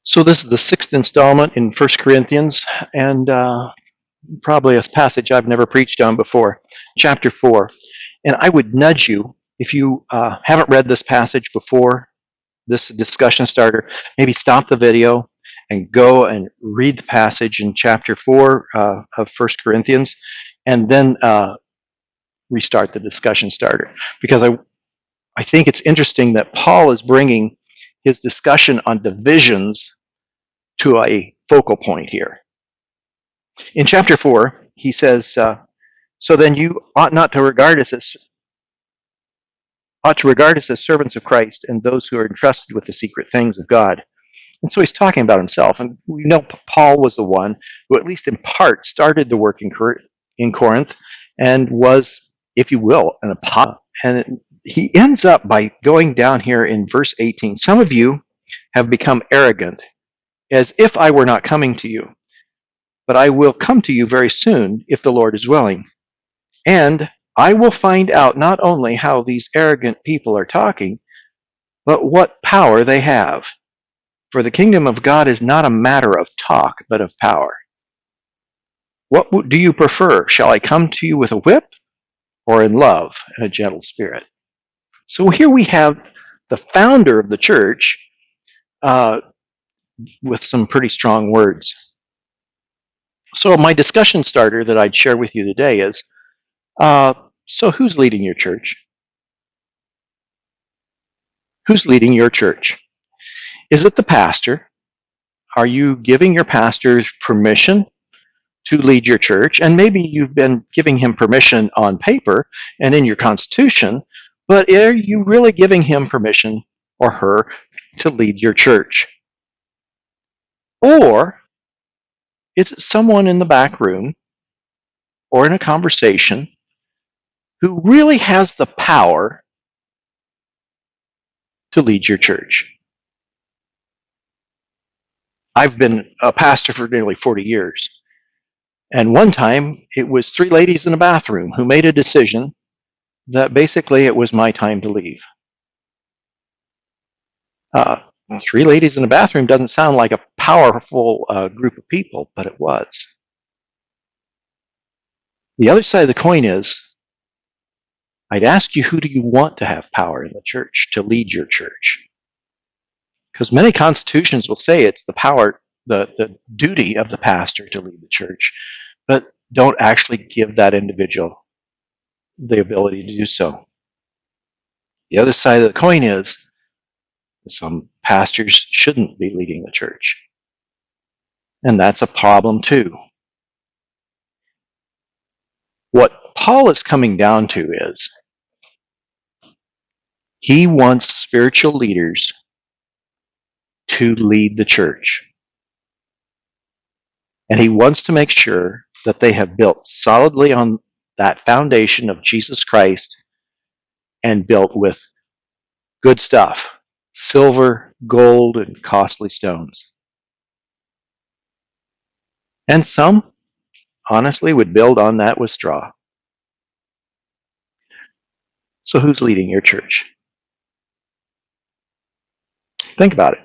So this is the sixth installment in 1 Corinthians, and probably a passage I've never preached on before, chapter 4. And I would nudge you, if you haven't read this passage before, this discussion starter, maybe stop the video and go and read the passage in chapter 4 of 1 Corinthians, and then restart the discussion starter. Because I think it's interesting that Paul is bringing his discussion on divisions to a focal point here. In chapter 4, he says, so then you ought to regard us as servants of Christ and those who are entrusted with the secret things of God. And so he's talking about himself. And we know Paul was the one who, at least in part, started the work in Corinth and was, if you will, an apostle. And he ends up by going down here in verse 18. Some of you have become arrogant, as if I were not coming to you. But I will come to you very soon, if the Lord is willing. And I will find out not only how these arrogant people are talking, but what power they have. For the kingdom of God is not a matter of talk, but of power. What do you prefer? Shall I come to you with a whip, or in love and a gentle spirit? So here we have the founder of the church with some pretty strong words. So my discussion starter that I'd share with you today is, so who's leading your church? Who's leading your church? Is it the pastor? Are you giving your pastor permission to lead your church? And maybe you've been giving him permission on paper and in your constitution, but are you really giving him permission or her to lead your church? Or is it someone in the back room or in a conversation who really has the power to lead your church? I've been a pastor for nearly 40 years. And one time, it was three ladies in a bathroom who made a decision that basically it was my time to leave. Three ladies in a bathroom doesn't sound like a powerful group of people, but it was. The other side of the coin is, I'd ask you, who do you want to have power in the church, to lead your church? Because many constitutions will say it's the power, the duty of the pastor to lead the church, but don't actually give that individual the ability to do so. The other side of the coin is, some pastors shouldn't be leading the church. And that's a problem too. What Paul is coming down to is, he wants spiritual leaders to lead the church. And he wants to make sure that they have built solidly on that foundation of Jesus Christ and built with good stuff, silver, gold, and costly stones. And some, honestly, would build on that with straw. So who's leading your church? Think about it.